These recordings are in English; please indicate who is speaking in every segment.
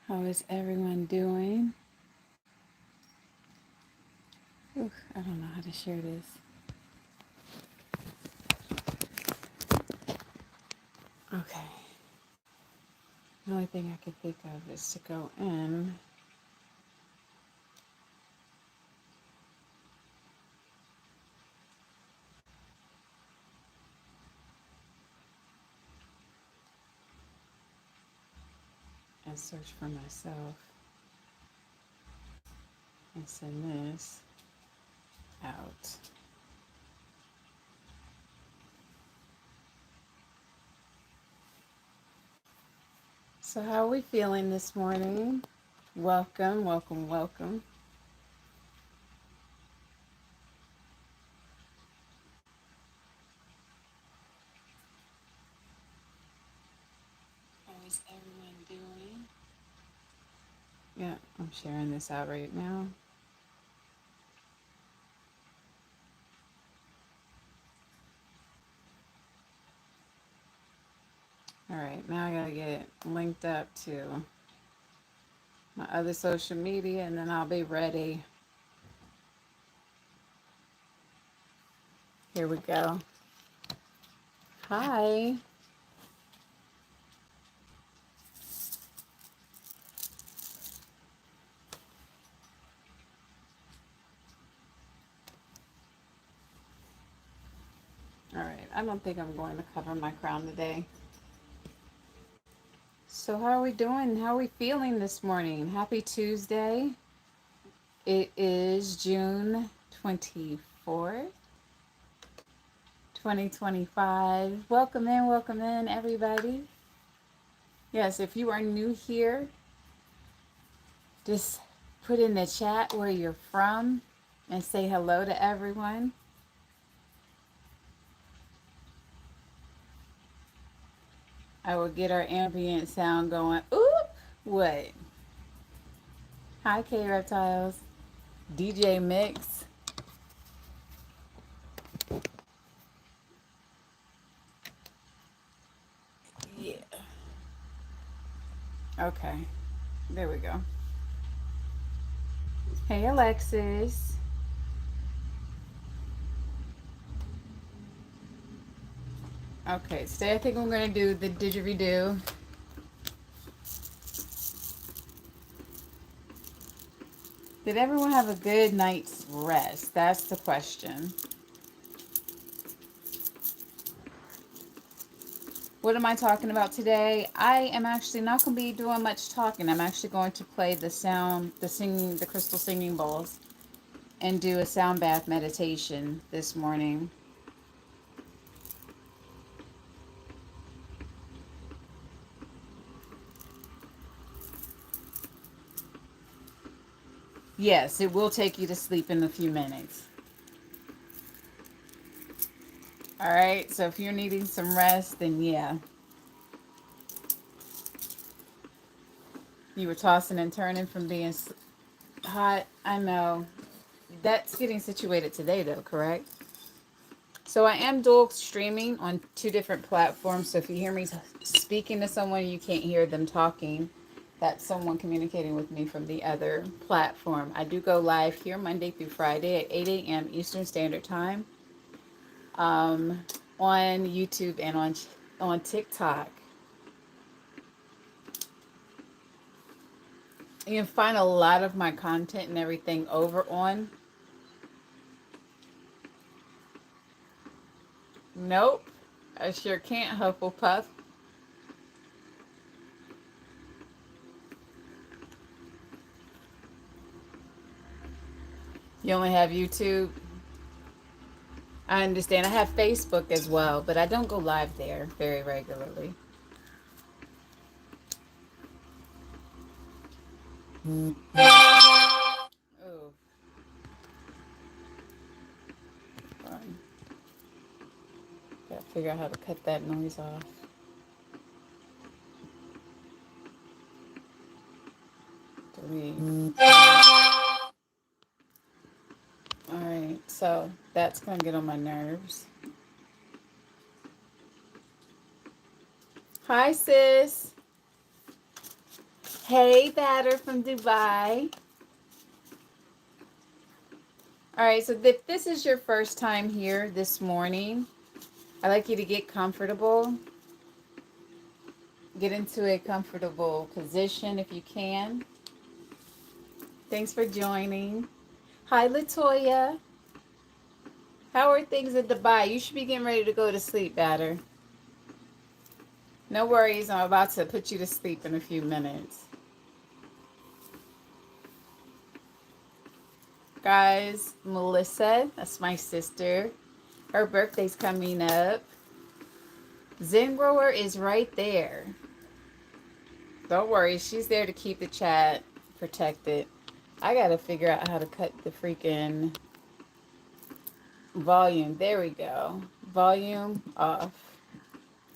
Speaker 1: How is everyone doing? Ooh, I don't know how to share this. Okay. The only thing I can think of is to go in. And search for myself and send this out. So, how are we feeling this morning? Welcome, welcome, welcome. How is everyone doing? Yeah, I'm sharing this out right now. All right, now I gotta get it linked up to my other social media and then I'll be ready. Here we go. Hi. All right, I don't think I'm going to cover my crown today. So how are we doing? How are we feeling this morning? Happy Tuesday. It is June 24th, 2025. Welcome in, everybody. Yes, if you are new here, just put in the chat where you're from and say hello to everyone. I will get our ambient sound going. Oop! What? Hi, K Reptiles. DJ Mix. Yeah. Okay. There we go. Hey, Alexis. Okay, today I think I'm going to do the didgeridoo. Did everyone have a good night's rest? That's the question. What am I talking about today? I am actually not going to be doing much talking. I'm actually going to play the sound, the crystal singing bowls, and do a sound bath meditation this morning. Yes, it will take you to sleep in a few minutes. All right, so if you're needing some rest, then yeah. You were tossing and turning from being hot. I know. That's getting situated today, though, correct? So I am dual streaming on two different platforms. So if you hear me speaking to someone, you can't hear them talking. That's someone communicating with me from the other platform. I do go live here Monday through Friday at 8 a.m. Eastern Standard Time on YouTube and on TikTok. You can find a lot of my content and everything over on. Nope, I sure can't, Hufflepuff. You only have YouTube? I understand. I have Facebook as well, but I don't go live there very regularly. Oh, fun. Gotta figure out how to cut that noise off. Delete. Alright, so that's gonna get on my nerves. Hi, sis. Hey, Batter from Dubai. All right, so if this is your first time here this morning, I'd like you to get comfortable. Get into a comfortable position if you can. Thanks for joining. Hi, Latoya. How are things in Dubai? You should be getting ready to go to sleep, Batter. No worries, I'm about to put you to sleep in a few minutes. Guys, Melissa, that's my sister. Her birthday's coming up. Zen Grower is right there. Don't worry, she's there to keep the chat protected. I gotta figure out how to cut the freaking volume. There we go. Volume off.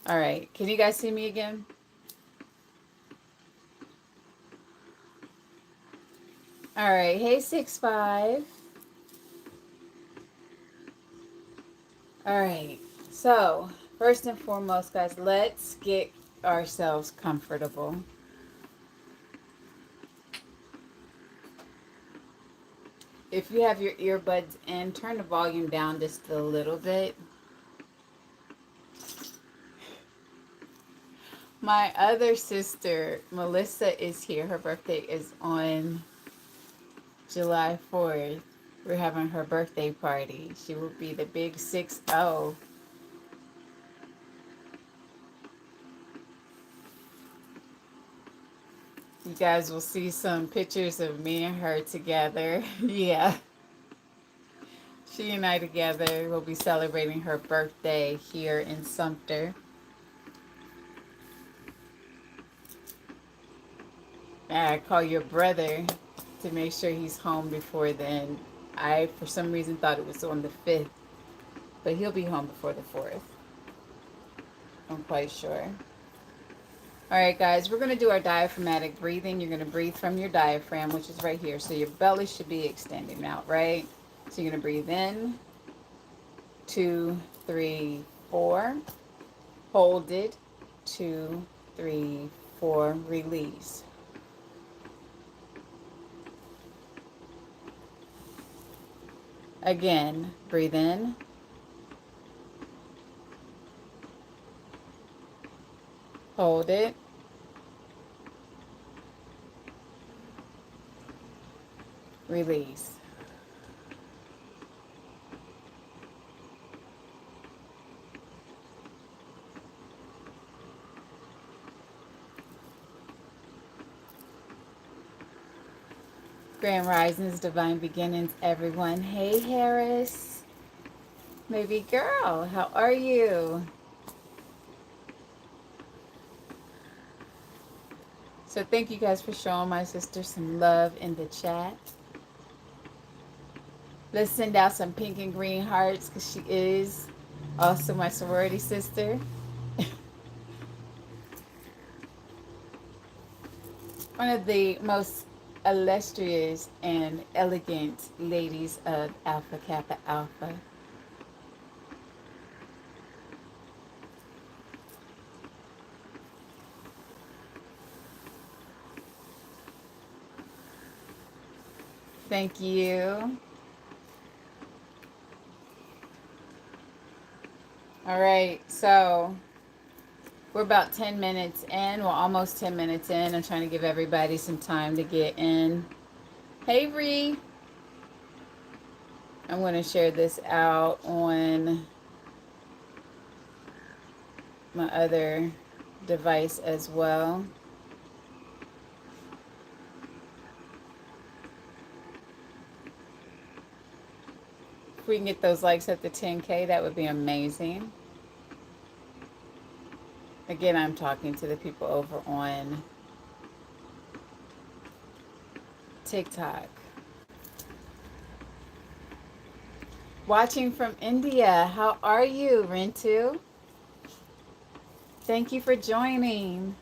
Speaker 1: All right, can you guys see me again? All right, hey 6'5". All right, so first and foremost, guys, let's get ourselves comfortable. If you have your earbuds in, turn the volume down just a little bit. My other sister, Melissa, is here. Her birthday is on July 4th. We're having her birthday party. She will be the big 6-0. You guys will see some pictures of me and her together. Yeah. She and I together will be celebrating her birthday here in Sumter. I call your brother to make sure he's home before then. I, for some reason, thought it was on the 5th, but he'll be home before the 4th. I'm quite sure. All right, guys, we're going to do our diaphragmatic breathing. You're going to breathe from your diaphragm, which is right here. So your belly should be extending out, right? So you're going to breathe in, 2, 3, 4. Hold it, 2, 3, 4. Release. Again, breathe in. Hold it. Release. Grand Risings, Divine Beginnings, everyone. Hey, Harris. Baby girl, how are you? So thank you guys for showing my sister some love in the chat. Let's send out some pink and green hearts because she is also my sorority sister. One of the most illustrious and elegant ladies of Alpha Kappa Alpha. Thank you. All right, so we're about 10 minutes in. We're almost 10 minutes in. I'm trying to give everybody some time to get in. Hey, Ree. I'm going to share this out on my other device as well. If we can get those likes up to 10K, that would be amazing. Again, I'm talking to the people over on TikTok. Watching from India. How are you, Rintu? Thank you for joining.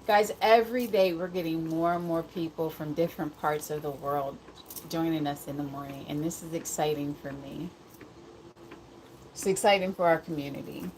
Speaker 1: Guys, every day we're getting more and more people from different parts of the world joining us in the morning, and this is exciting for me. It's exciting for our community.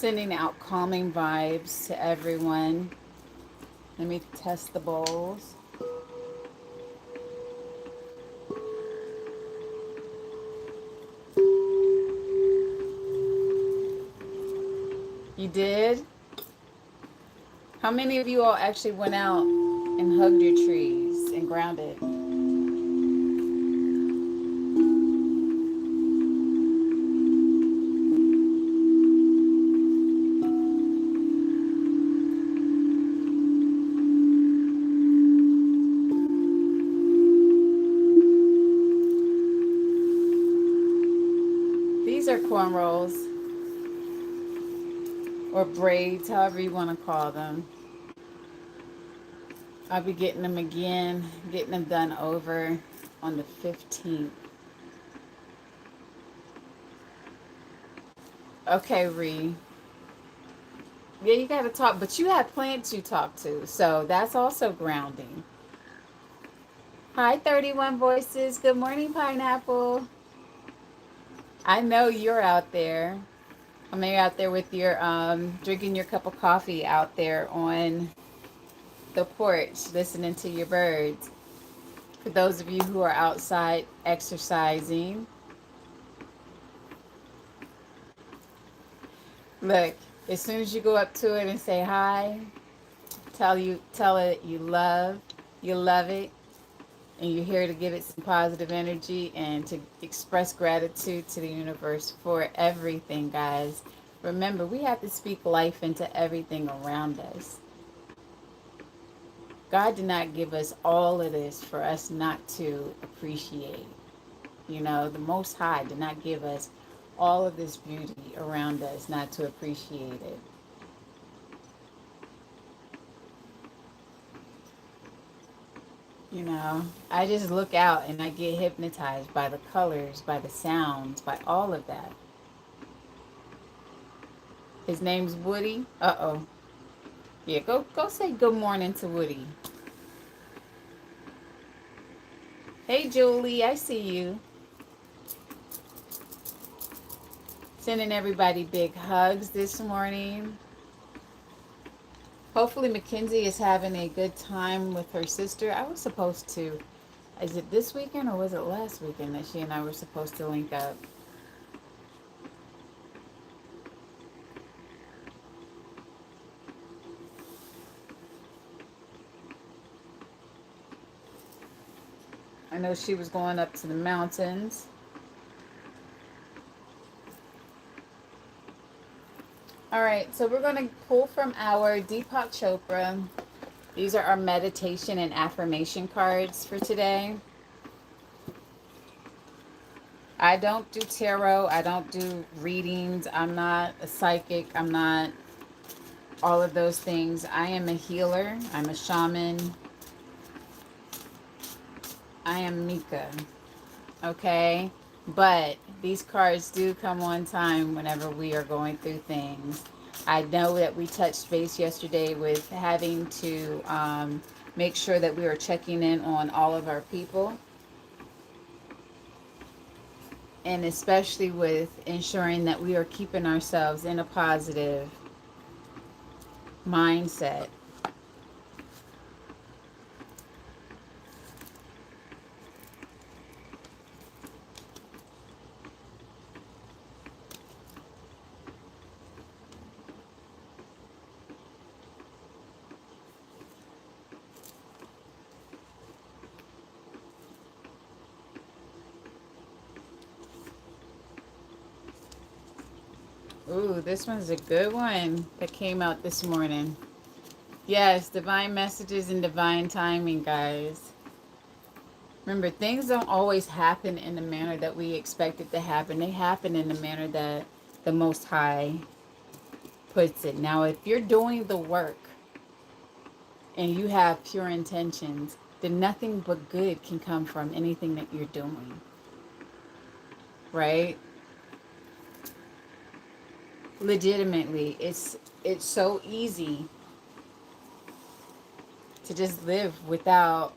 Speaker 1: Sending out calming vibes to everyone. Let me test the bowls. You did? How many of you all actually went out and hugged your trees and grounded? These are cornrows or braids, however you want to call them. I'll be getting them again, getting them done over on the 15th. Okay, Ree. Yeah, you got to talk, but you have plants you talk to, so that's also grounding. Hi, 31 Voices. Good morning, Pineapple. I know you're out there. I mean, you're out there with your drinking your cup of coffee out there on the porch, listening to your birds. For those of you who are outside exercising, look, as soon as you go up to it and say hi, tell it you love it, and you're here to give it some positive energy and to express gratitude to the universe for everything, guys. Remember, we have to speak life into everything around us. God did not give us all of this for us not to appreciate. You know, the Most High did not give us all of this beauty around us not to appreciate it. You know, I just look out and I get hypnotized by the colors, by the sounds, by all of that. His name's Woody. Uh-oh. Yeah, go say good morning to Woody. Hey, Julie, I see you. Sending everybody big hugs this morning. Hopefully Mackenzie is having a good time with her sister. I was supposed to, is it this weekend or was it last weekend that she and I were supposed to link up? I know she was going up to the mountains. All right, so we're going to pull from our Deepak Chopra. These are our meditation and affirmation cards for today. I don't do tarot. I don't do readings. I'm not a psychic. I'm not all of those things. I am a healer. I'm a shaman. I am Mika. Okay? But these cards do come on time whenever we are going through things. I know that we touched base yesterday with having to make sure that we are checking in on all of our people. And especially with ensuring that we are keeping ourselves in a positive mindset. Ooh, this one's a good one that came out this morning. Yes, divine messages and divine timing, guys. Remember, things don't always happen in the manner that we expect it to happen. They happen in the manner that the Most High puts it. Now, if you're doing the work and you have pure intentions, then nothing but good can come from anything that you're doing. Right? Legitimately, it's so easy to just live without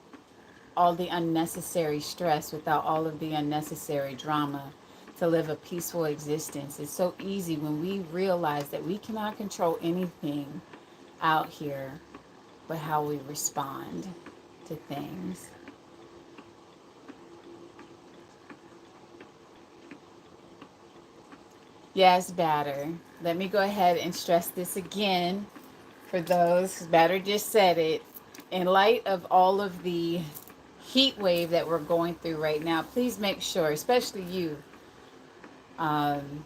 Speaker 1: all the unnecessary stress, without all of the unnecessary drama. to live a peaceful existence. It's so easy when we realize that we cannot control anything out here but how we respond to things. Yes, batter. Let me go ahead and stress this again for those, batter just said it. In light of all of the heat wave that we're going through right now, please make sure, especially you, um,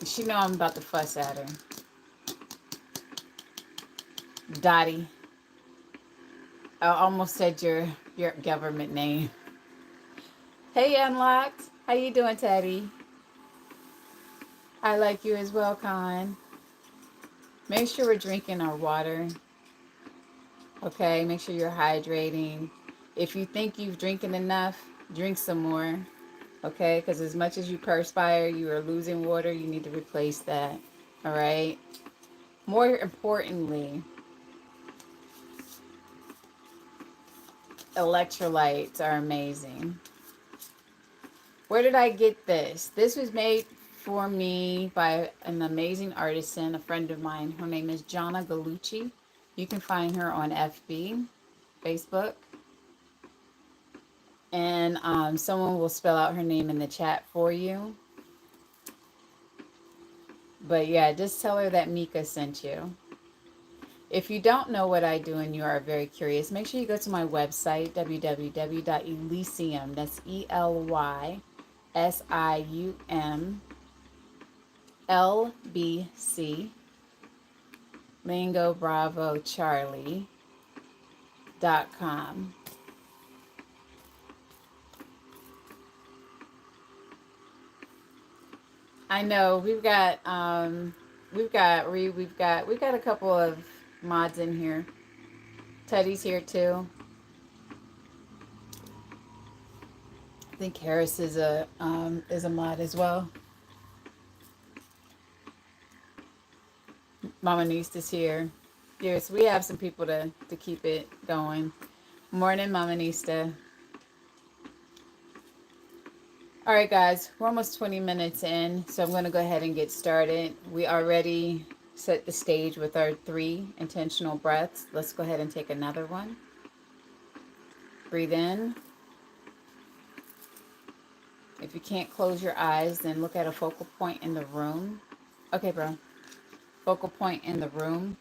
Speaker 1: she know I'm about to fuss at her. Dottie. I almost said your government name. Hey, Unlocked. How you doing, Teddy? I like you as well, Con. Make sure we're drinking our water. Okay, make sure you're hydrating. If you think you've drinking enough, drink some more. Okay, because as much as you perspire, you are losing water. You need to replace that. All right. More importantly, electrolytes are amazing. Where did I get this? This was made for me by an amazing artisan, a friend of mine. Her name is Jana Galucci. You can find her on FB, Facebook. And someone will spell out her name in the chat for you. But yeah, just tell her that Mika sent you. If you don't know what I do and you are very curious, make sure you go to my website, www.elysium, that's ELYSIUM LBC, Lingo Bravo Charlie.com. I know we've got a couple of mods in here. Teddy's here too. I think Harris is a mod as well. Mama Nista's here. Yes, we have some people to keep it going. Morning, Mama Nista. All right, guys, we're almost 20 minutes in, so I'm going to go ahead and get started. We already set the stage with our 3 intentional breaths. Let's go ahead and take another one. Breathe in. If you can't close your eyes, then look at a focal point in the room. Okay, bro. Focal point in the room.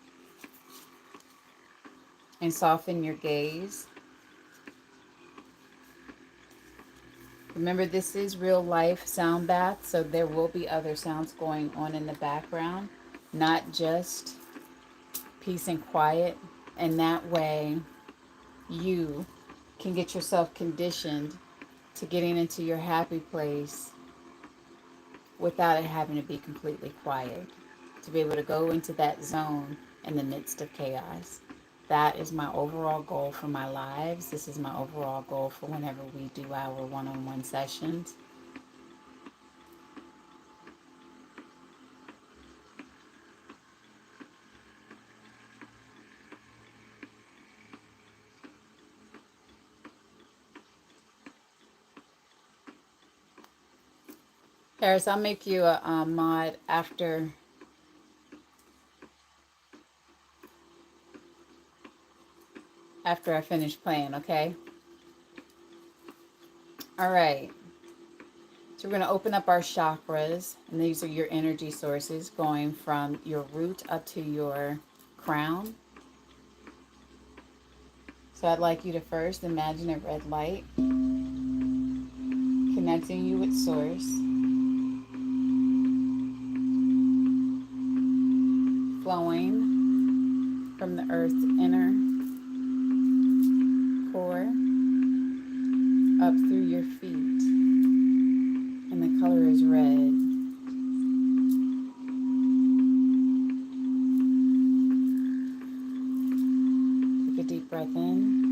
Speaker 1: And soften your gaze. Remember, this is real life sound bath, so there will be other sounds going on in the background, not just peace and quiet. And that way you can get yourself conditioned to getting into your happy place without it having to be completely quiet, to be able to go into that zone in the midst of chaos. That is my overall goal for my lives. This is my overall goal for whenever we do our one-on-one sessions. Harris, I'll make you a mod after I finish playing, okay? All right. So we're going to open up our chakras, and these are your energy sources going from your root up to your crown. So I'd like you to first imagine a red light connecting you with source, flowing from the earth's inner core up through your feet, and the color is red. Take a deep breath in.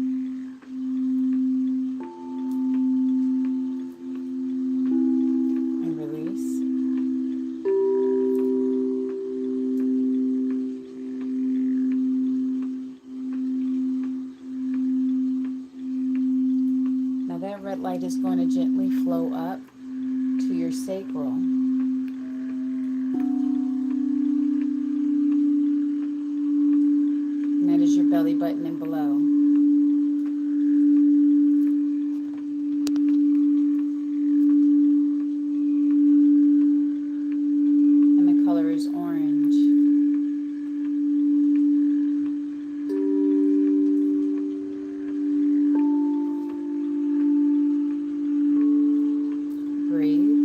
Speaker 1: And release. Now that red light is going to gently flow up to your sacral. And that is your belly button and below. And the color is orange. Breathe.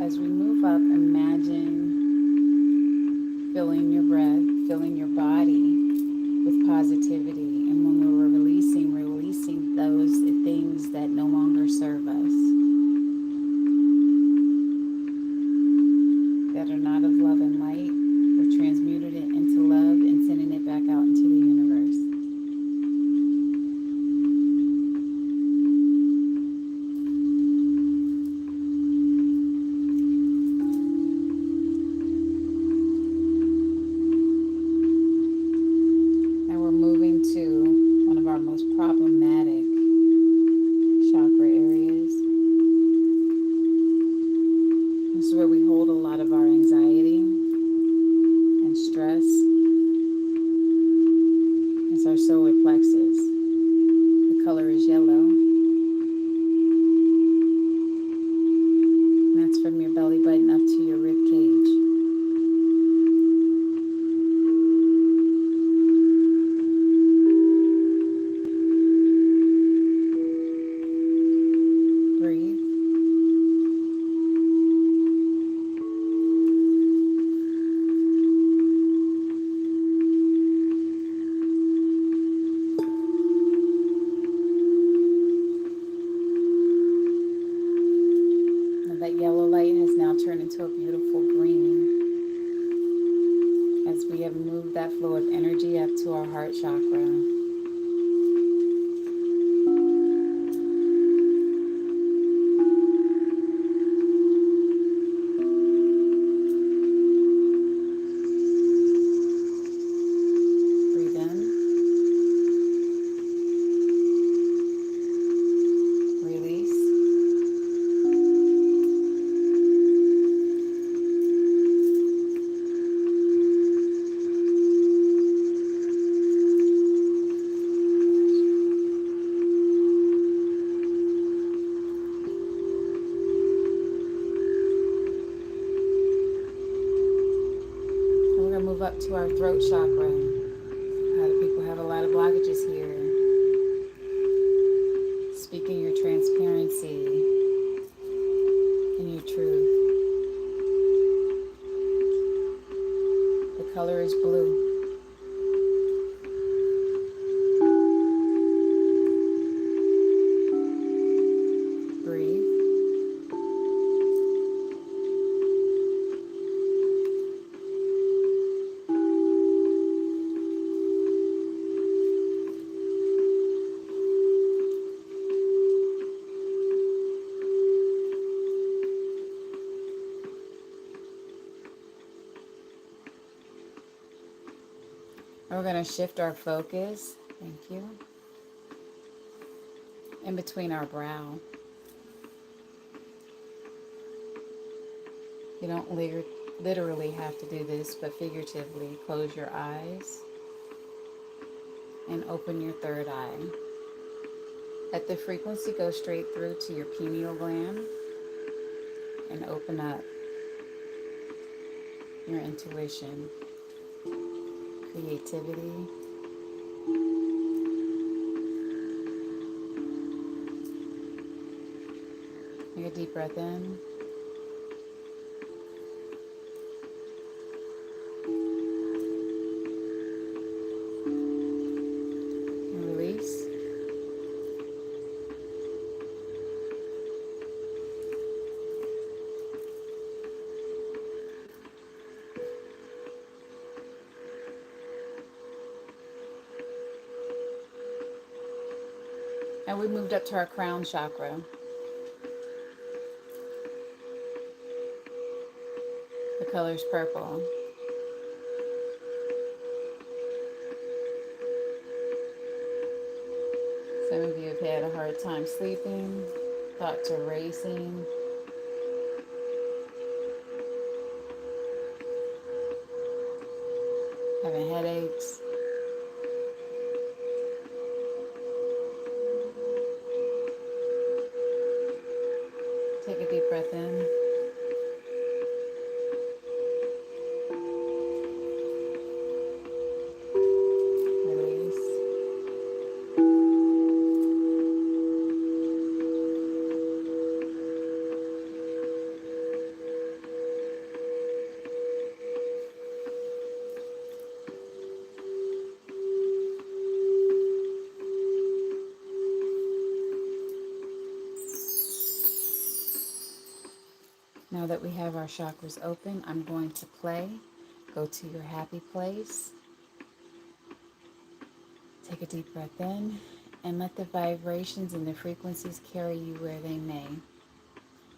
Speaker 1: As we move up, imagine filling your breath, filling your body with positivity. And when we're releasing, those things that no longer serve us, that are not of love and light. We're transmuting it into love and sending it back out into the universe. Now we're moving to one of our most problematic chakra areas. This is where we hold a lot of our anxiety and stress. It's our solar plexus. The color is yellow. And that's from your belly button up to your rib cage. Breathe. And that yellow light has now turned into a beautiful green as we have moved that flow of energy up to our heart chakra. Breathe in. Release. We're going to move up to our throat chakra. A lot of people have a lot of blockages here. Speaking your transparency and your truth. The color is blue. Breathe. We're going to shift our focus, thank you, in between our brow. You don't literally have to do this, but figuratively, close your eyes and open your third eye. Let the frequency go straight through to your pineal gland and open up your intuition, creativity, take a deep breath in. And release. And we moved up to our crown chakra. The color's purple. Some of you have had a hard time sleeping, thoughts are racing, having headaches. Take a deep breath in. Release. Now that we have our chakras open, I'm going to play. Go to your happy place. Take a deep breath in and let the vibrations and the frequencies carry you where they may.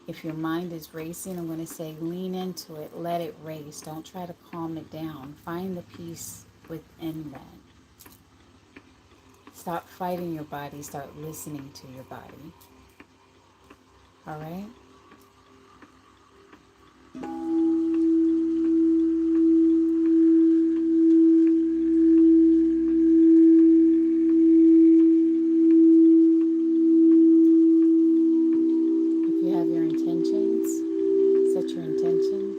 Speaker 1: If your mind is racing, I'm going to say lean into it, let it race. Don't try to calm it down. Find the peace within that. Stop fighting your body, start listening to your body. All right? If you have your intentions, set your intentions.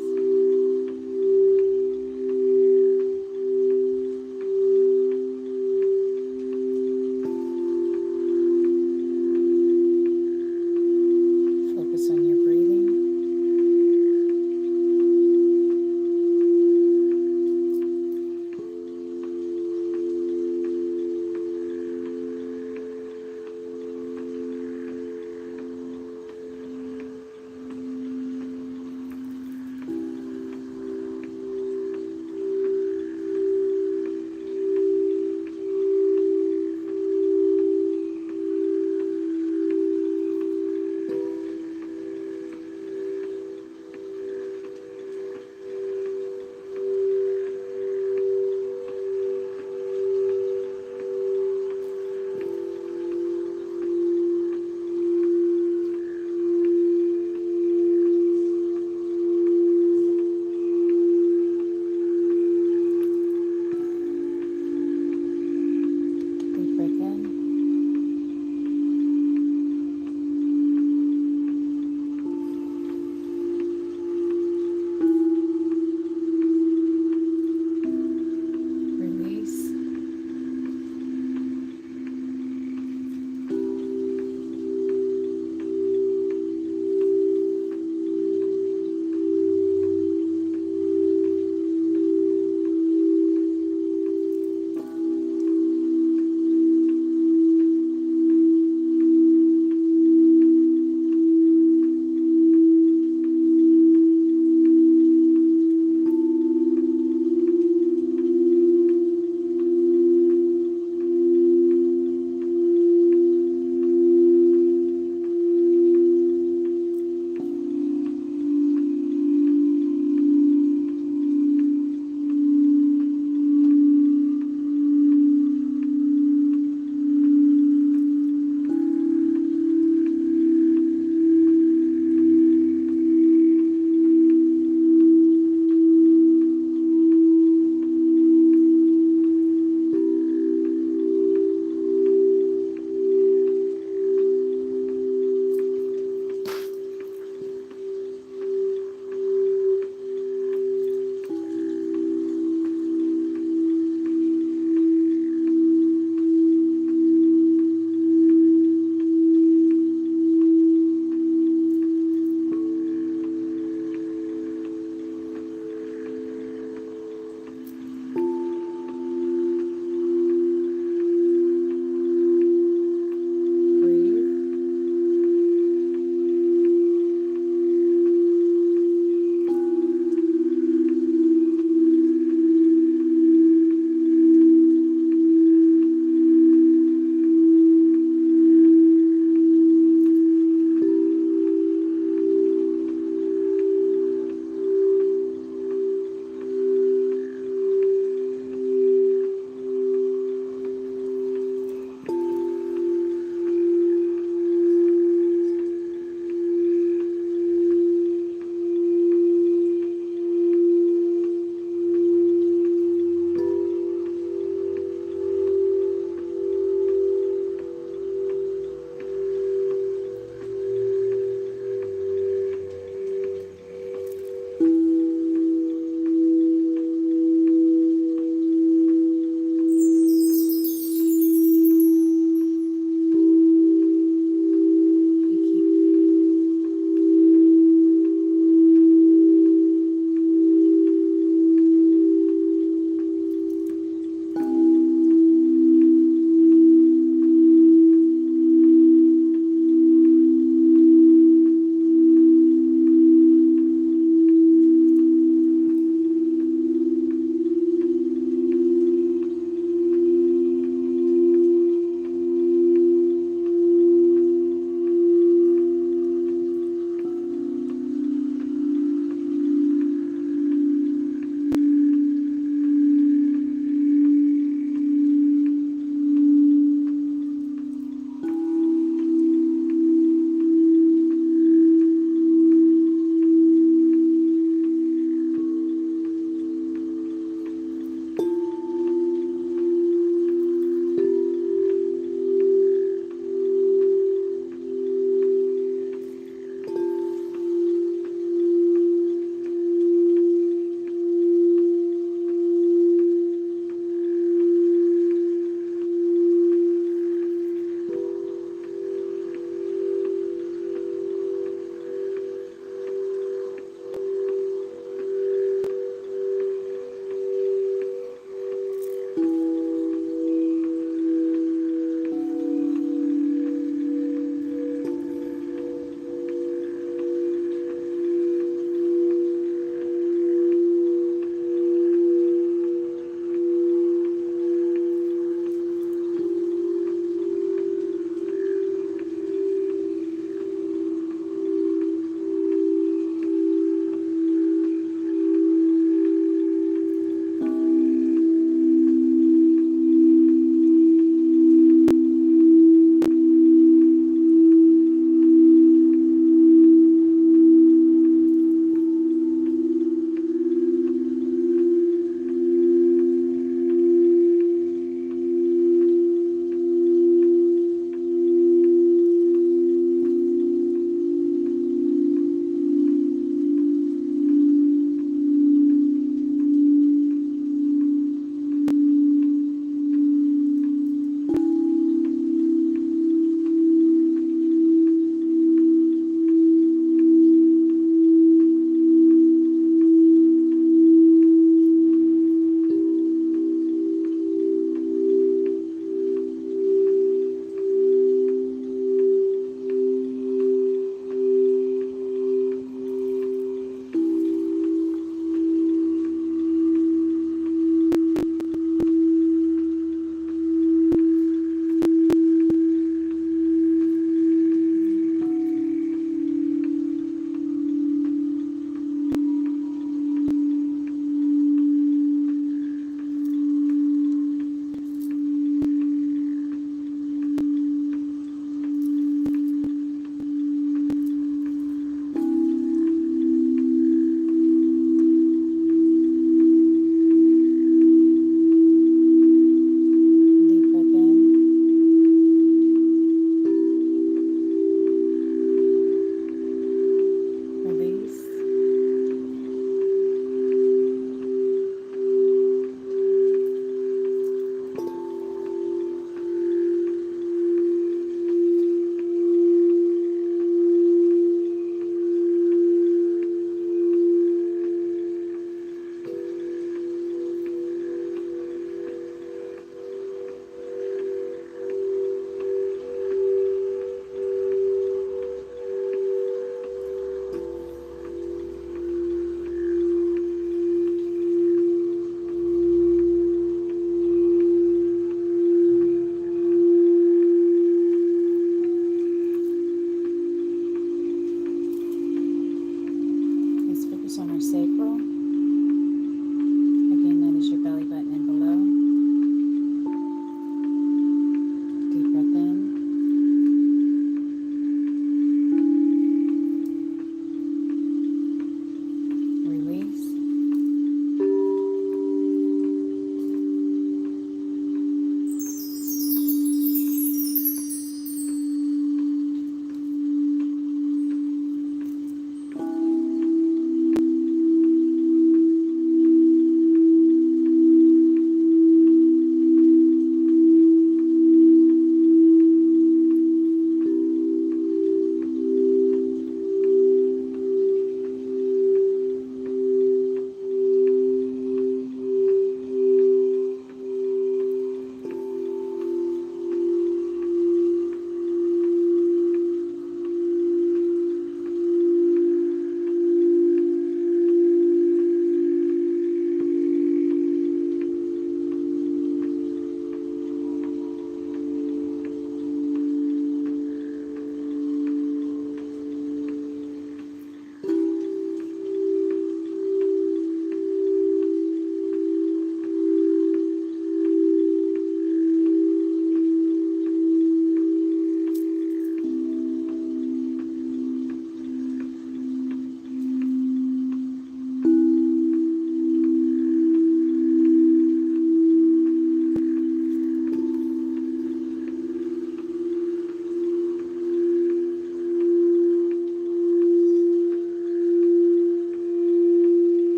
Speaker 1: Focus on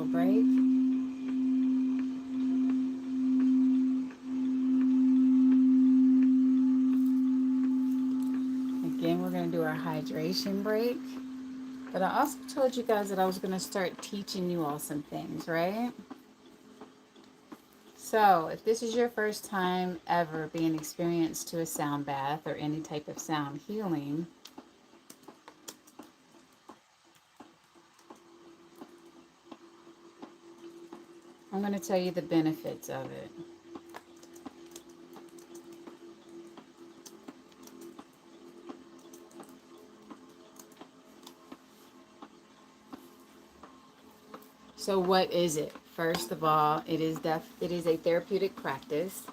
Speaker 1: little break. Again, we're going to do our hydration break. But I also told you guys that I was going to start teaching you all some things, right? So, if this is your first time ever being experienced to a sound bath or any type of sound healing, I'm going to tell you the benefits of it. So what is it? First of all, it is a therapeutic practice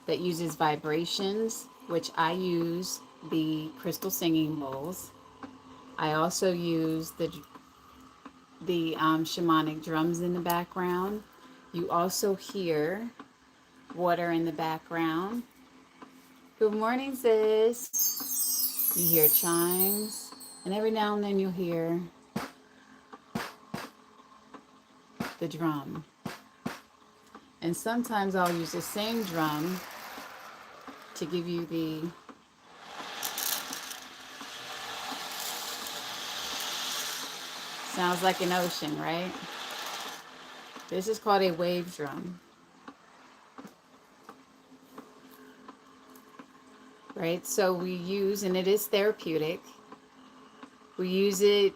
Speaker 1: that uses vibrations, which I use the crystal singing bowls. I also use the shamanic drums in the background. You also hear water in the background. Good morning, sis. You hear chimes, and every now and then you'll hear the drum. And sometimes I'll use the same drum to give you the sounds like an ocean, right? This is called a wave drum. Right? So we use, and it is therapeutic. We use it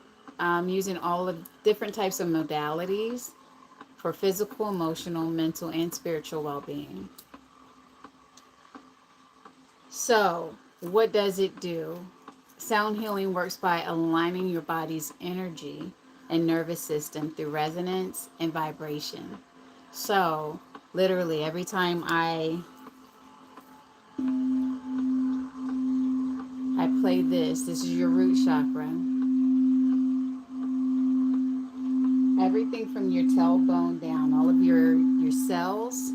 Speaker 1: using all of different types of modalities for physical, emotional, mental, and spiritual well-being. So, what does it do? Sound healing works by aligning your body's energy and nervous system through resonance and vibration. So, literally, every time I play this is your root chakra. Everything from your tailbone down, all of your cells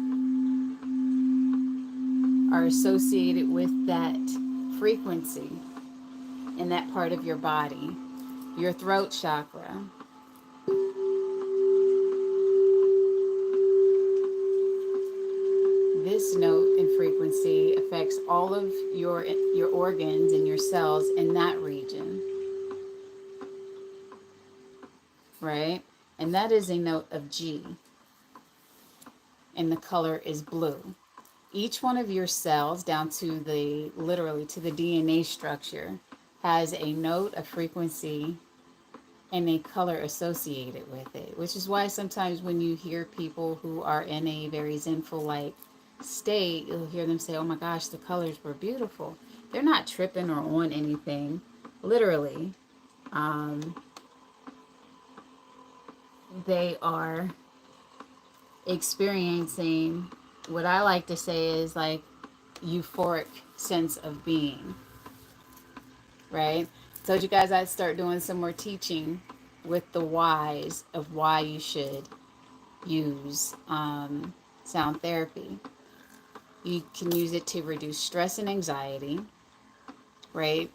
Speaker 1: are associated with that frequency in that part of your body. Your throat chakra. This note and frequency affects all of your organs and your cells in that region. Right? And that is a note of G. And the color is blue. Each one of your cells, down to literally to the DNA structure, has a note, a frequency, and a color associated with it. Which is why sometimes when you hear people who are in a very zenful-like state, you'll hear them say, oh my gosh, the colors were beautiful. They're not tripping or on anything. Literally. They are experiencing what I like to say is like euphoric sense of being, right? I told you guys I'd start doing some more teaching with the whys of why you should use sound therapy. You can use it to reduce stress and anxiety, right?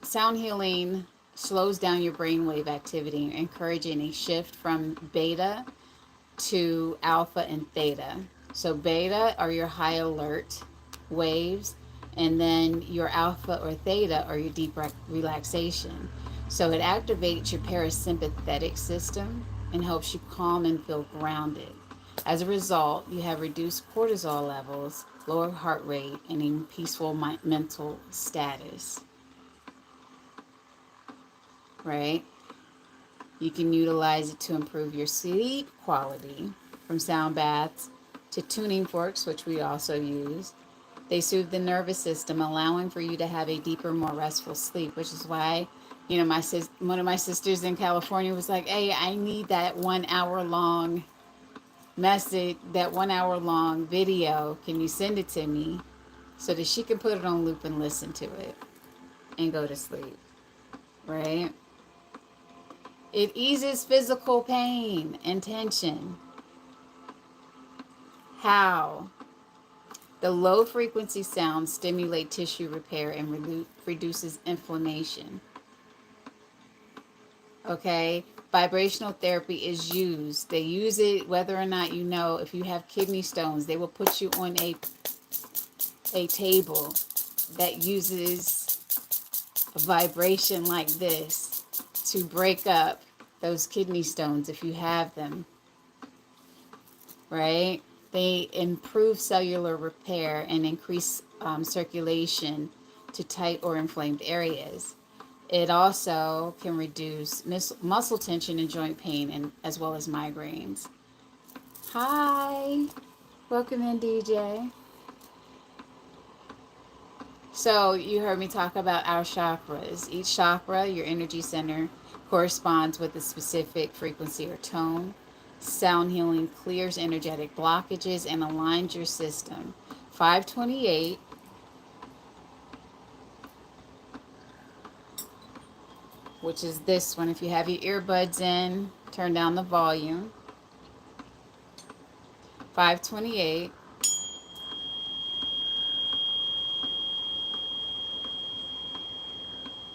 Speaker 1: Sound healing slows down your brainwave activity, encouraging a shift from beta to alpha and theta. So beta are your high alert waves, and then your alpha or theta are your deep relaxation. So it activates your parasympathetic system and helps you calm and feel grounded. As a result, you have reduced cortisol levels, lower heart rate, and a peaceful mental status. Right? You can utilize it to improve your sleep quality, from sound baths to tuning forks, which we also use. They soothe the nervous system, allowing for you to have a deeper, more restful sleep, which is why, you know, one of my sisters in California was like, hey, I need that 1 hour long message, that 1 hour long video. Can you send it to me so that she can put it on loop and listen to it and go to sleep, right? It eases physical pain and tension. How? The low frequency sounds stimulate tissue repair and reduces inflammation. Okay? vibrational therapy is used. They use it whether or not you know. If you have kidney stones, they will put you on a table that uses a vibration like this to break up those kidney stones if you have them, right? They improve cellular repair and increase circulation to tight or inflamed areas. It also can reduce muscle tension and joint pain, and as well as migraines. Hi, welcome in, DJ. So you heard me talk about our chakras. Each chakra, your energy center, corresponds with a specific frequency or tone. Sound healing clears energetic blockages and aligns your system. 528, which is this one. If you have your earbuds in, turn down the volume. 528.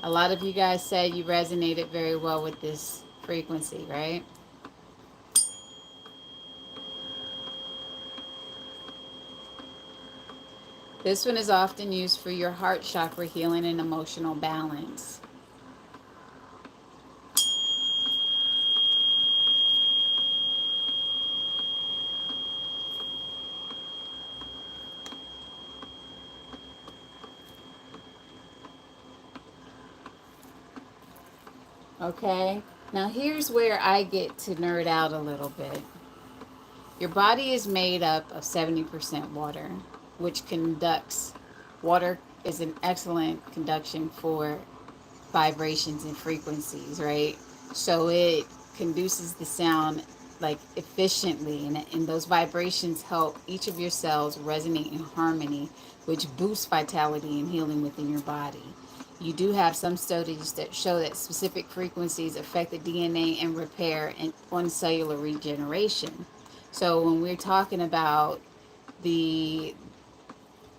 Speaker 1: A lot of you guys said you resonated very well with this frequency, right? This one is often used for your heart chakra healing and emotional balance. Okay, now here's where I get to nerd out a little bit. Your body is made up of 70% water, which conducts. Water is an excellent conduction for vibrations and frequencies, right? So it conduces the sound like efficiently, and those vibrations help each of your cells resonate in harmony, which boosts vitality and healing within your body. You do have some studies that show that specific frequencies affect the DNA and repair and on cellular regeneration. So when we're talking about the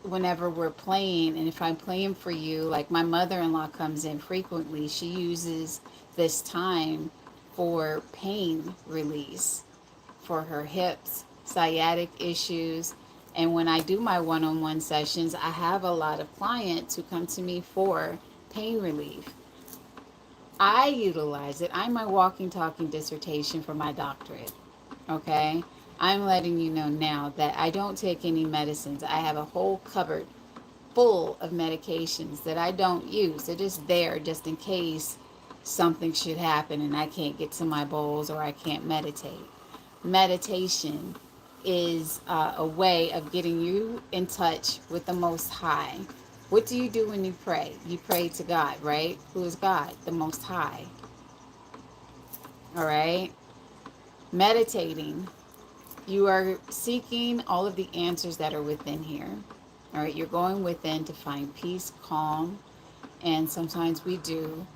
Speaker 1: whenever we're playing, and if I'm playing for you, like my mother-in-law comes in frequently, she uses this time for pain release for her hips, sciatic issues. And when I do my one-on-one sessions, I have a lot of clients who come to me for pain relief. I utilize it. I'm my walking, talking dissertation for my doctorate. Okay? I'm letting you know now that I don't take any medicines. I have a whole cupboard full of medications that I don't use. They're just there just in case something should happen and I can't get to my bowls or I can't meditate. Meditation is a way of getting you in touch with the Most High. What do you do when you pray? You pray to God, right? Who is God? The Most High. All right? Meditating, you are seeking all of the answers that are within here. All right, you're going within to find peace, calm, and sometimes we do,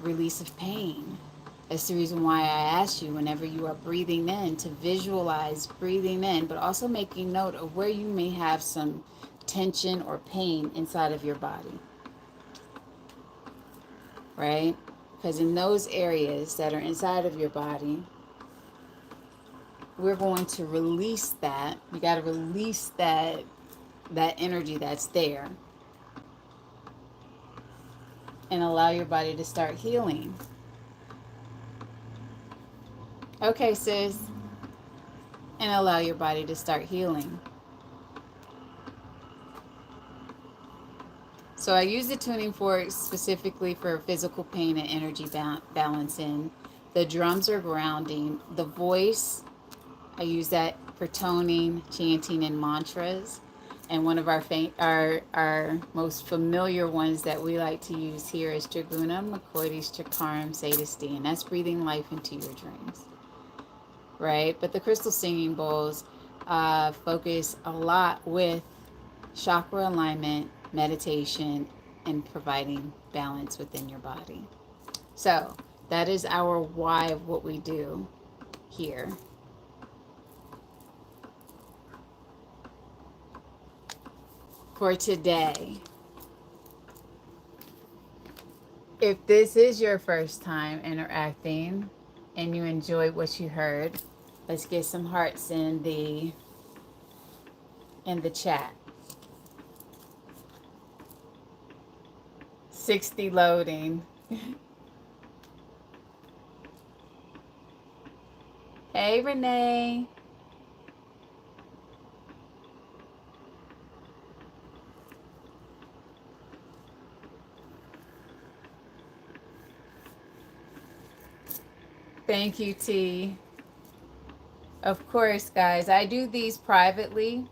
Speaker 1: release of pain. That's the reason why I asked you whenever you are breathing in to visualize breathing in, but also making note of where you may have some tension or pain inside of your body, right? Because in those areas that are inside of your body, we're going to release that. You got to release that energy that's there and allow your body to start healing. Okay, sis. And allow your body to start healing. So I use the tuning fork specifically for physical pain and energy balancing. The drums are grounding. The voice, I use that for toning, chanting, and mantras. And one of our most familiar ones that we like to use here is Draguna, McCoy's Chakaram, Sadisty, and that's breathing life into your dreams, right? But the crystal singing bowls focus a lot with chakra alignment, meditation, and providing balance within your body. So that is our why of what we do here. For today, If this is your first time interacting and you enjoyed what you heard, let's get some hearts in the chat. 60 loading. Hey, Renee. Thank you, T. Of course, guys. I do these privately,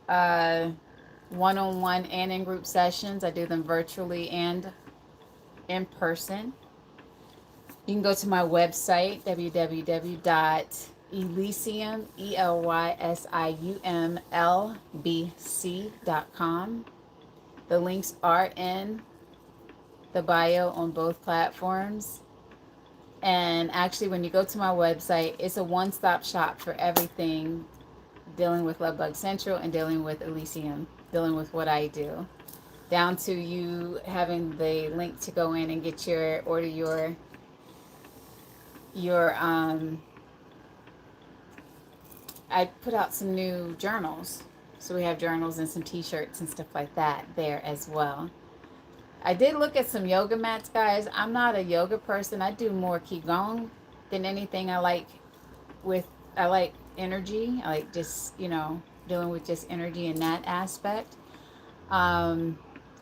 Speaker 1: one-on-one and in group sessions. I do them virtually and in person. You can go to my website, www.elysium, ELYSIUM, The links are in the bio on both platforms. And actually, when you go to my website, it's a one-stop shop for everything dealing with LoveBug Central and dealing with Elysium, dealing with what I do. Down to you having the link to go in and get order your I put out some new journals. So we have journals and some t-shirts and stuff like that there as well. I did look at some yoga mats, guys. I'm not a yoga person. I do more Qigong than anything. I like energy. I like just, dealing with just energy in that aspect.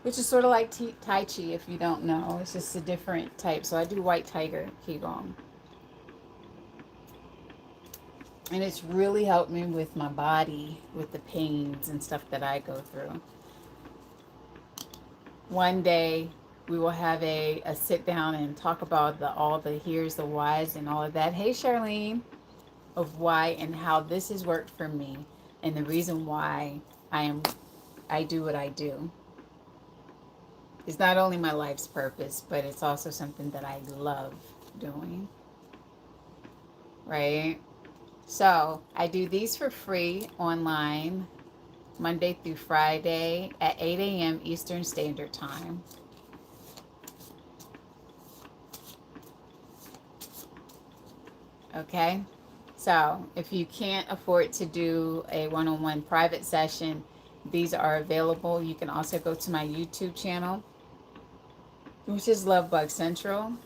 Speaker 1: Which is sort of like Tai Chi, if you don't know. It's just a different type. So I do White Tiger Qigong. And it's really helped me with my body, with the pains and stuff that I go through. One day we will have a sit down and talk about all the here's the whys and all of that. Hey, Charlene, of why and how this has worked for me and the reason why I do what I do. It's not only my life's purpose, but it's also something that I love doing. Right? So I do these for free online, Monday through Friday at 8 a.m. Eastern Standard Time. Okay? So if you can't afford to do a one-on-one private session, these are available. You can also go to my YouTube channel, which is LoveBugCentral.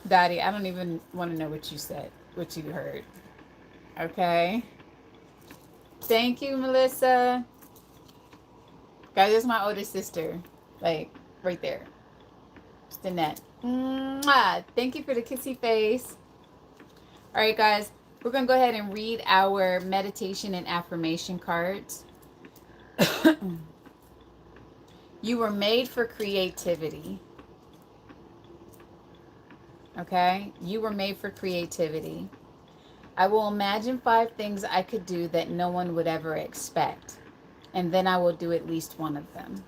Speaker 1: Dottie, I don't even want to know what you said, what you heard. Okay? Thank you, Melissa. Guys, that's my older sister. Like, right there. Just in that. Mwah! Thank you for the kissy face. All right, guys. We're going to go ahead and read our meditation and affirmation cards. You were made for creativity. Okay? You were made for creativity. I will imagine 5 things I could do that no one would ever expect. And then I will do at least one of them.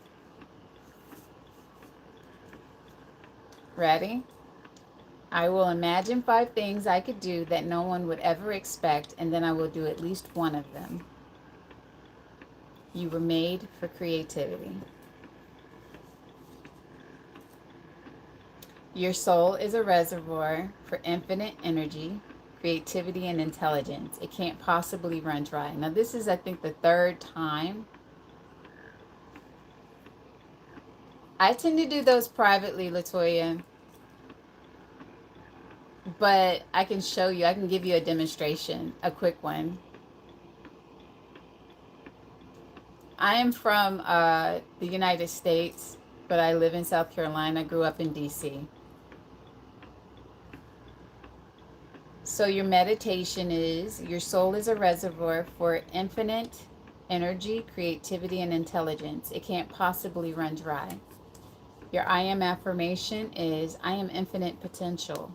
Speaker 1: Ready? I will imagine 5 things I could do that no one would ever expect, and then I will do at least one of them. You were made for creativity. Your soul is a reservoir for infinite energy, creativity, and intelligence. It can't possibly run dry. Now, this is, I think, the 3rd time. I tend to do those privately, Latoya. But I can show you. I can give you a demonstration, a quick one. I am from the United States, but I live in South Carolina. I grew up in D.C. So your meditation is, your soul is a reservoir for infinite energy, creativity, and intelligence. It can't possibly run dry. Your I am affirmation is, I am infinite potential.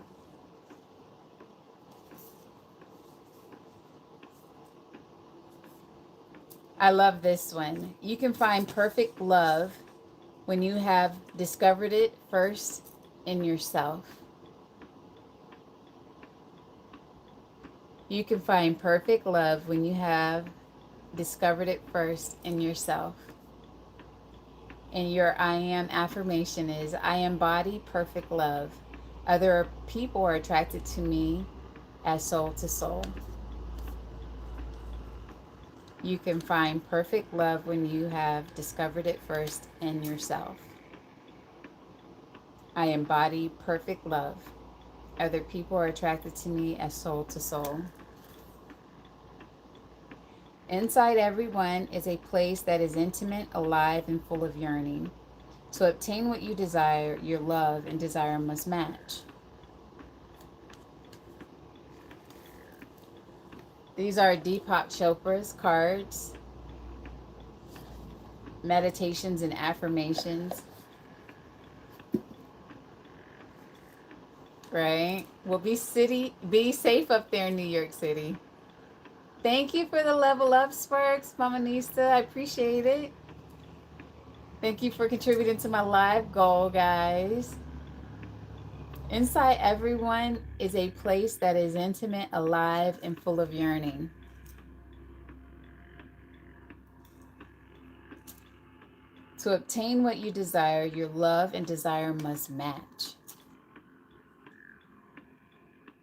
Speaker 1: I love this one. You can find perfect love when you have discovered it first in yourself. You can find perfect love when you have discovered it first in yourself. And your I am affirmation is, I embody perfect love. Other people are attracted to me as soul to soul. You can find perfect love when you have discovered it first in yourself. I embody perfect love. Other people are attracted to me as soul to soul. Inside everyone is a place that is intimate, alive, and full of yearning. To obtain what you desire, your love and desire must match. These are Deepak Chopra's cards, meditations and affirmations. Right? Well, be safe up there in New York City. Thank you for the level up, Sparks, Mama Nista. I appreciate it. Thank you for contributing to my live goal, guys. Inside everyone is a place that is intimate, alive, and full of yearning. To obtain what you desire, your love and desire must match.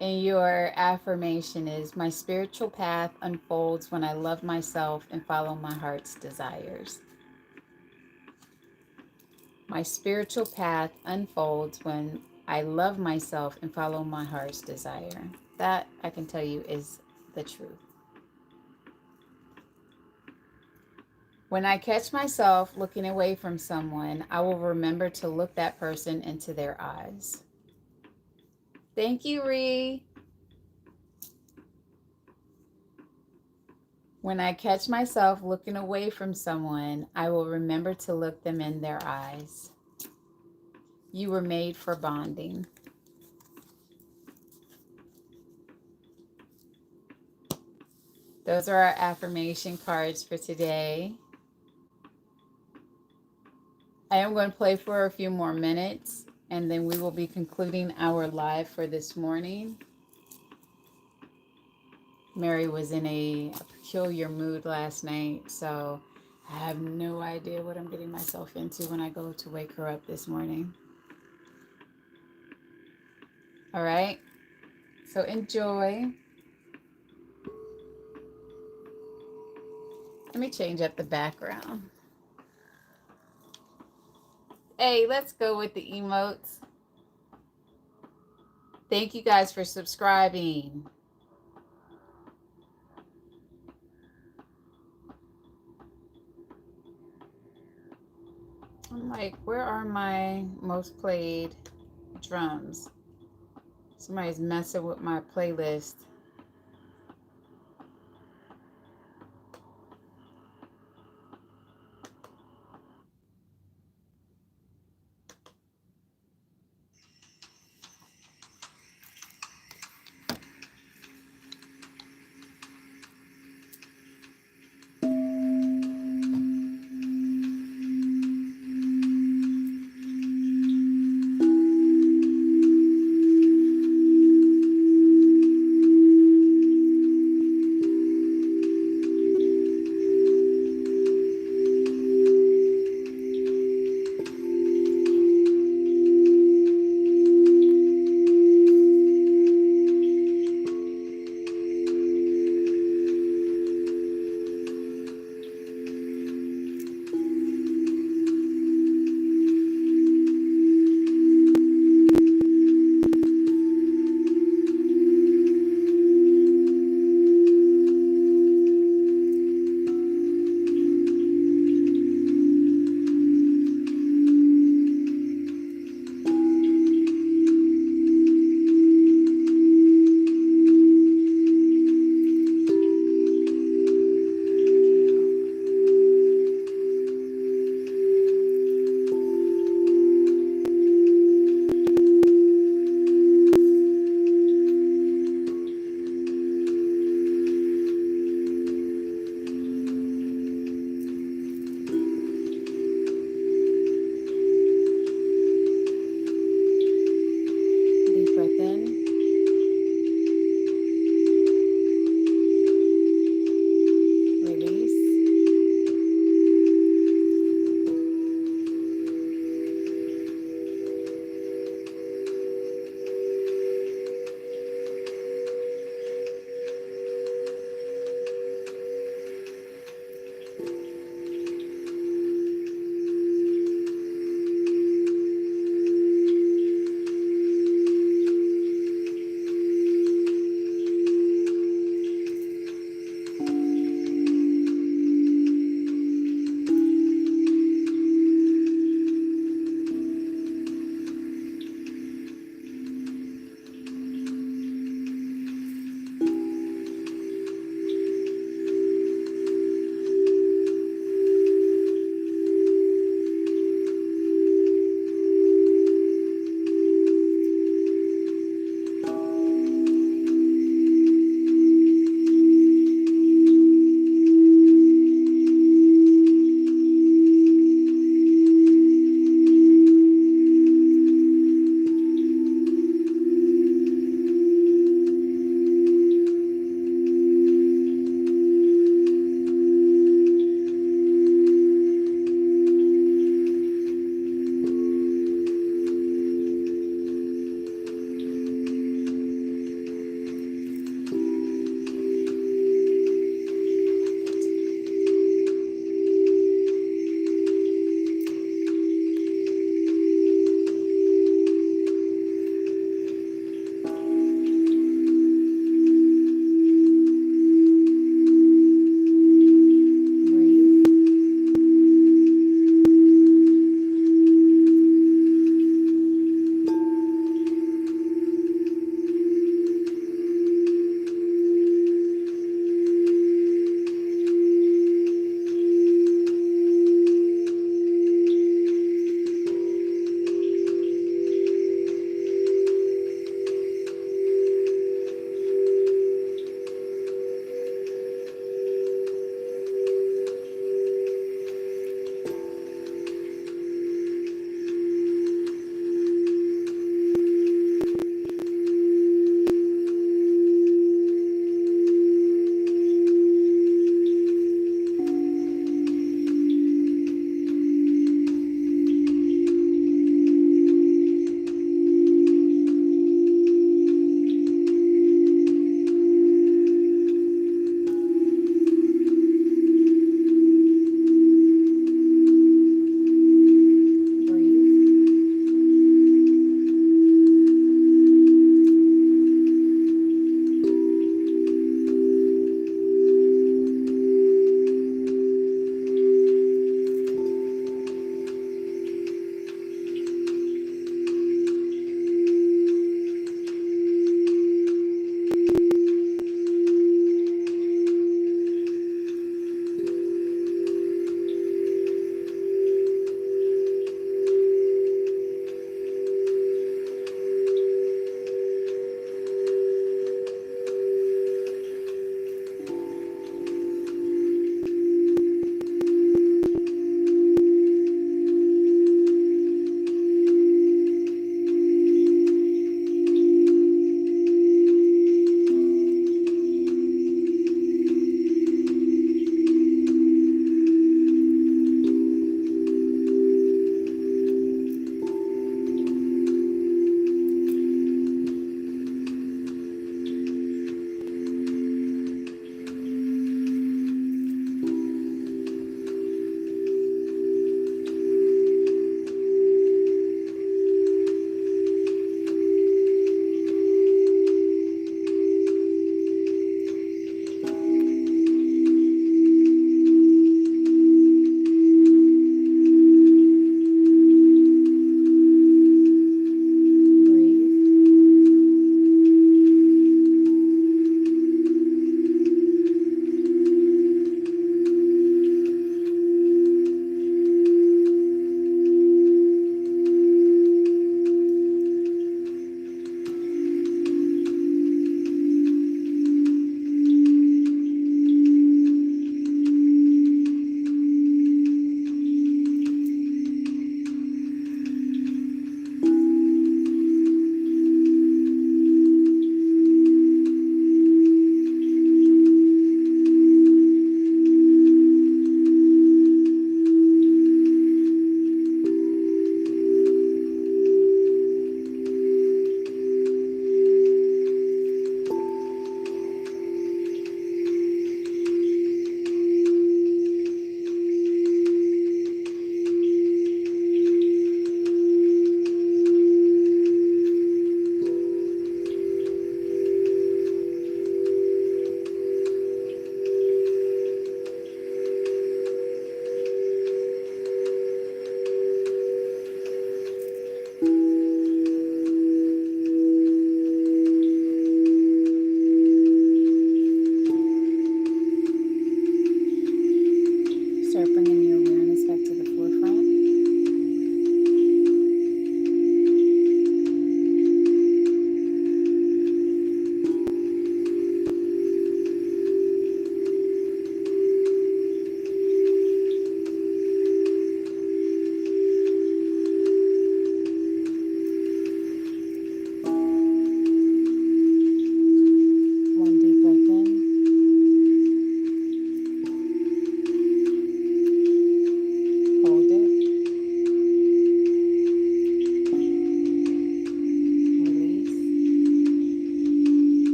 Speaker 1: And your affirmation is, my spiritual path unfolds when I love myself and follow my heart's desires. My spiritual path unfolds when I love myself and follow my heart's desire. That, I can tell you, is the truth. When I catch myself looking away from someone, I will remember to look that person into their eyes. Thank you, Ree. When I catch myself looking away from someone, I will remember to look them in their eyes. You were made for bonding. Those are our affirmation cards for today. I am going to play for a few more minutes, and then we will be concluding our live for this morning. Mary was in a peculiar mood last night, so I have no idea what I'm getting myself into when I go to wake her up this morning. All right, so enjoy. Let me change up the background. Hey, let's go with the emotes. Thank you guys for subscribing. I'm like, where are my most played drums? Somebody's messing with my playlist.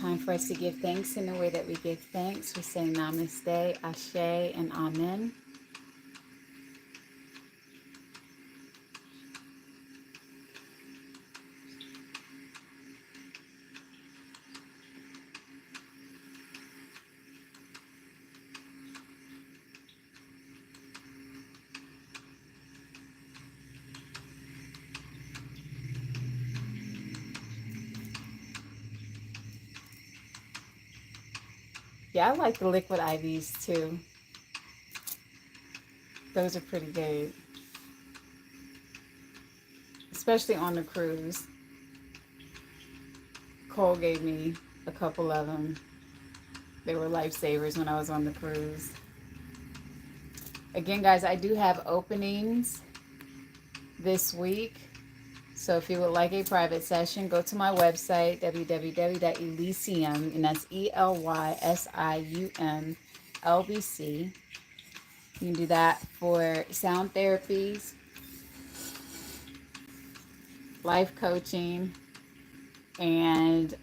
Speaker 1: time for us to give thanks. In the way that we give thanks, we say namaste, ashe, and amen. Yeah, I like the liquid IVs too. Those are pretty good, especially on the cruise. Cole gave me a couple of them. They were lifesavers when I was on the cruise. Again, guys, I do have openings this week. So if you would like a private session, go to my website, www.elysium, and that's ELYSIUM LBC. You can do that for sound therapies, life coaching, and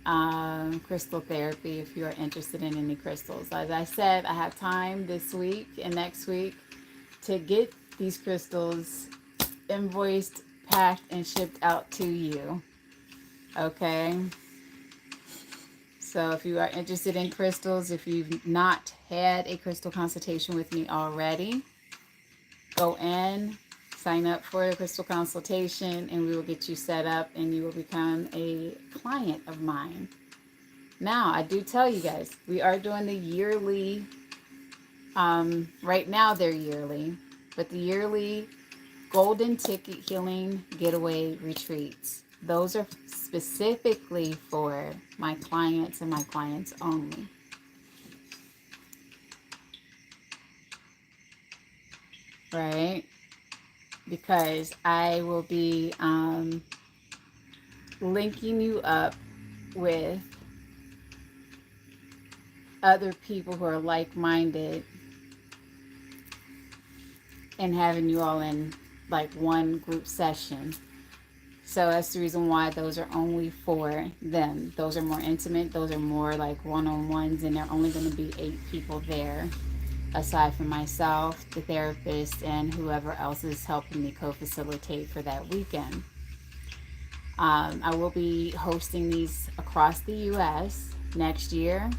Speaker 1: crystal therapy if you are interested in any crystals. As I said, I have time this week and next week to get these crystals invoiced, packed, and shipped out to you. Okay? So if you are interested in crystals, if you've not had a crystal consultation with me already, go in, sign up for a crystal consultation, and we will get you set up and you will become a client of mine. Now, I do tell you guys, we are doing the yearly, right now they're yearly, but the yearly golden ticket healing getaway retreats. Those are specifically for my clients and my clients only. Right? Because I will be linking you up with other people who are like-minded and having you all in like one group session. So that's the reason why those are only for them. Those are more intimate. Those are more like one-on-ones, and they're only going to be 8 people there, aside from myself, the therapist, and whoever else is helping me co-facilitate for that weekend. I will be hosting these across the U.S. next year.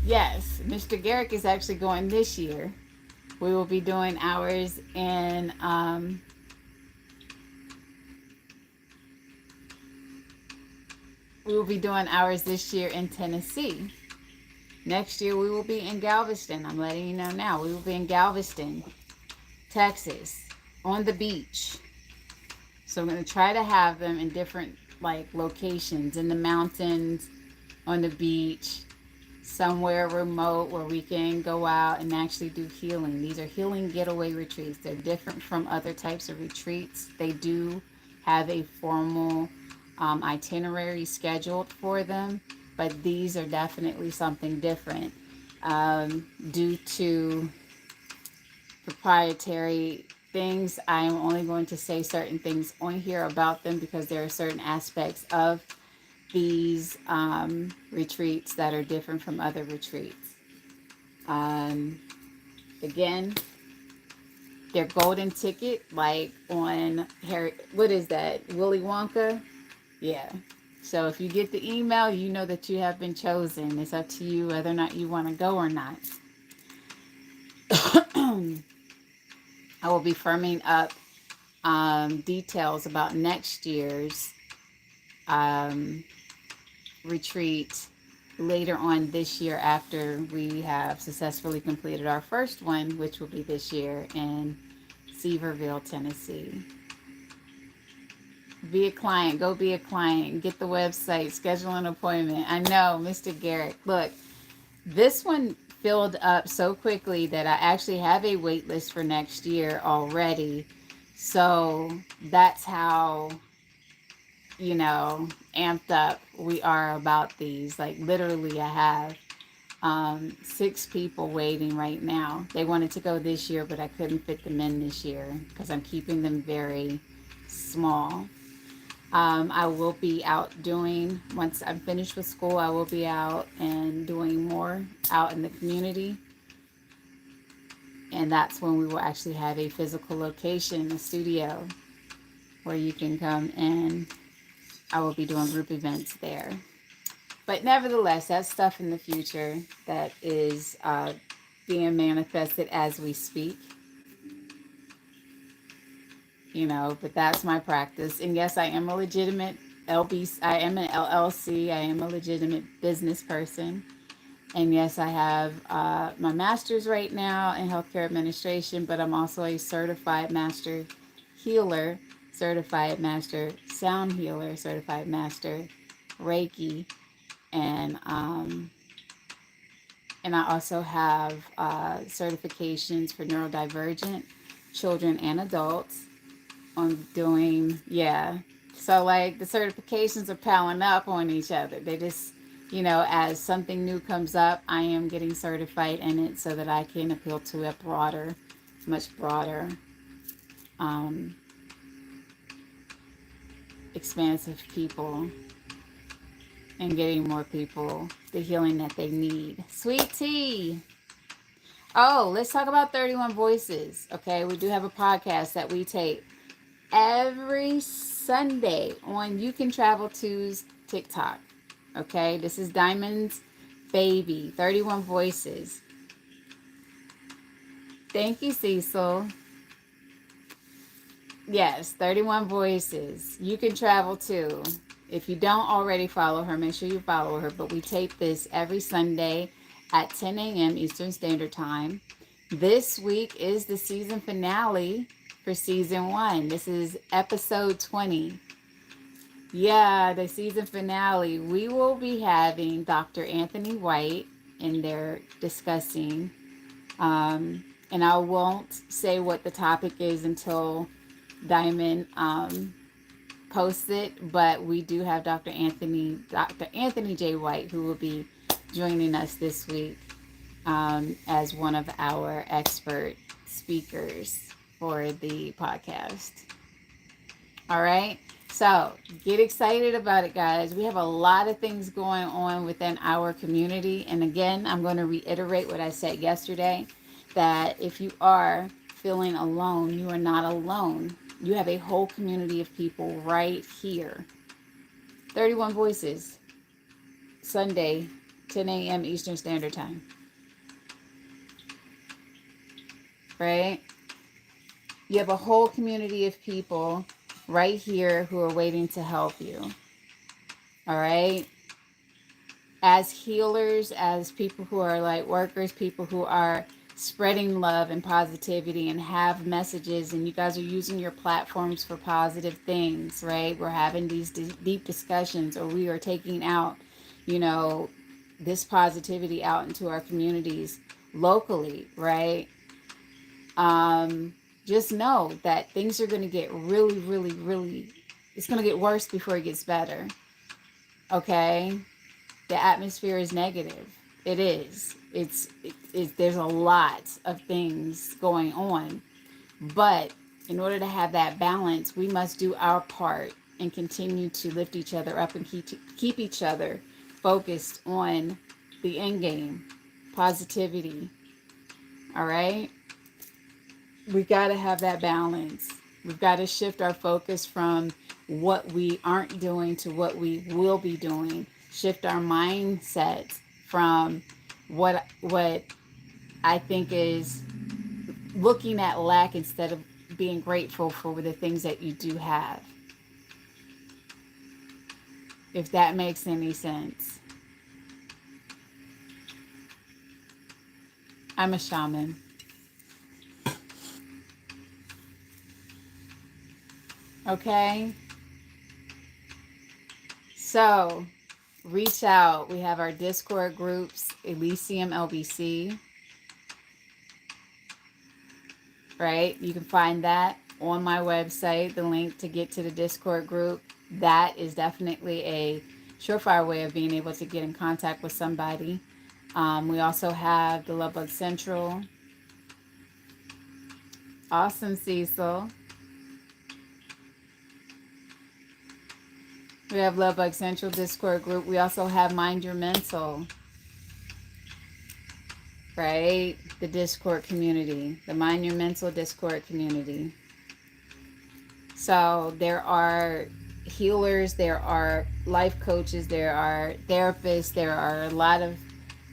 Speaker 1: Yes, Mr. Garrick is actually going this year. We will be doing ours in this year in Tennessee. Next year we will be in Galveston. I'm letting you know now. We will be in Galveston, Texas, on the beach. So I'm going to try to have them in different like locations, in the mountains, on the beach, somewhere remote where we can go out and actually do healing. These are healing getaway retreats. They're different from other types of retreats. They do have a formal itinerary scheduled for them, but these are definitely something different due to proprietary things. I am only going to say certain things on here about them because there are certain aspects of these retreats that are different from other retreats. Again, they're golden ticket, like on Harry, what is that, Willy Wonka? Yeah. So if you get the email, you know that you have been chosen. It's up to you whether or not you want to go or not. I will be firming up details about next year's retreat later on this year, after we have successfully completed our first one, which will be this year in Seaverville, Tennessee. Be a client. Go be a client. Get the website. Schedule an appointment. I know, Mr. Garrett. Look, this one filled up so quickly that I actually have a wait list for next year already. So that's how, you know, amped up we are about these. Like literally I have 6 people waiting right now. They wanted to go this year, but I couldn't fit them in this year because I'm keeping them very small. I will be out doing, once I'm finished with school, I will be out and doing more out in the community. And that's when we will actually have a physical location, a studio, where you can come and I will be doing group events there. But nevertheless, that's stuff in the future that is being manifested as we speak. But that's my practice. And yes, I am a legitimate LBC. I am an LLC. I am a legitimate business person. And yes, I have my master's right now in healthcare administration, but I'm also a certified master healer, certified master sound healer, certified master Reiki, and I also have certifications for neurodivergent children and adults. On doing, yeah. So like the certifications are piling up on each other. They just, as something new comes up, I am getting certified in it so that I can appeal to a broader, much broader, um, expansive people and getting more people the healing that they need. Sweet tea. Oh, let's talk about 31 Voices. Okay, we do have a podcast that we tape every Sunday on You Can Travel To's TikTok. Okay, this is Diamond's baby, 31 Voices. Thank you, Cecil. Yes, 31 Voices. You Can Travel Too. If you don't already follow her, make sure you follow her. But we tape this every Sunday at 10 a.m. Eastern Standard Time. This week is the season finale for season 1. This is episode 20. Yeah, the season finale. We will be having Dr. Anthony White, and they're discussing, and I won't say what the topic is until Diamond posts it, but we do have Dr. Anthony J. White, who will be joining us this week as one of our expert speakers for the podcast. All right. So get excited about it, guys. We have a lot of things going on within our community. And again, I'm going to reiterate what I said yesterday, that if you are feeling alone, you are not alone. You have a whole community of people right here. 31 Voices, Sunday, 10 a.m. Eastern Standard Time. Right? You have a whole community of people right here who are waiting to help you. All right? As healers, as people who are light workers, people who are spreading love and positivity and have messages, and you guys are using your platforms for positive things, right? We're having these deep discussions, or we are taking out, this positivity out into our communities locally, right? Just know that things are going to get really, really, really, it's going to get worse before it gets better. Okay? The atmosphere is negative. It is. There's a lot of things going on. But in order to have that balance, we must do our part and continue to lift each other up and keep each other focused on the end game. Positivity. All right? We've got to have that balance. We've got to shift our focus from what we aren't doing to what we will be doing. Shift our mindset from what I think is looking at lack instead of being grateful for the things that you do have. If that makes any sense. I'm a shaman. Okay? So, reach out. We have our Discord groups, Elysium LBC. Right? You can find that on my website, the link to get to the Discord group. That is definitely a surefire way of being able to get in contact with somebody. We also have the LoveBugCentral. Awesome, Cecil. We have LoveBugCentral Discord group. We also have Mind Your Mental, right? The Discord community, the Mind Your Mental Discord community. So there are healers, there are life coaches, there are therapists, there are a lot of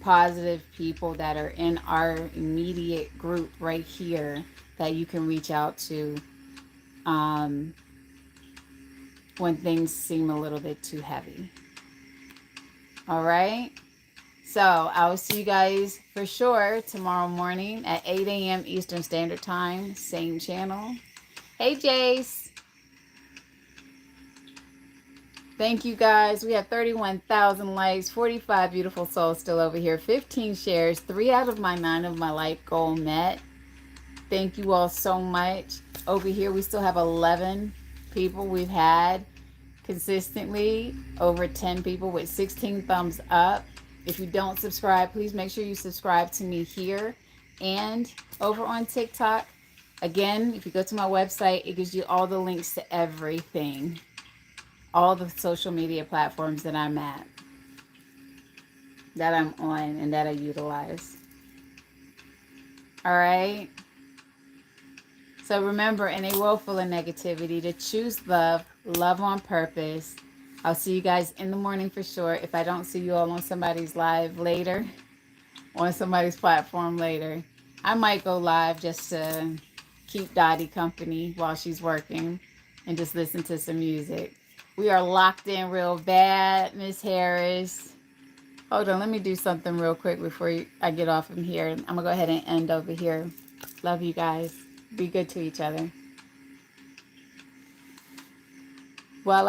Speaker 1: positive people that are in our immediate group right here that you can reach out to when things seem a little bit too heavy. All right. So I will see you guys for sure tomorrow morning at 8 a.m. Eastern Standard Time, same channel. Hey, Jace. Thank you guys. We have 31,000 likes, 45 beautiful souls still over here, 15 shares, 3 out of my 9 of my life goal met. Thank you all so much. Over here, we still have 11 people. We've had consistently over 10 people with 16 thumbs up. If you don't subscribe, please make sure you subscribe to me here and over on TikTok. Again, if you go to my website, it gives you all the links to everything. All the social media platforms that I'm at, that I'm on, and that I utilize. All right? So remember, in a world full of negativity, to choose love, love on purpose. I'll see you guys in the morning for sure. If I don't see you all on somebody's live later, on somebody's platform later, I might go live just to keep Dottie company while she's working and just listen to some music. We are locked in real bad, Miss Harris. Hold on, let me do something real quick before I get off from here. I'm going to go ahead and end over here. Love you guys. Be good to each other. Well,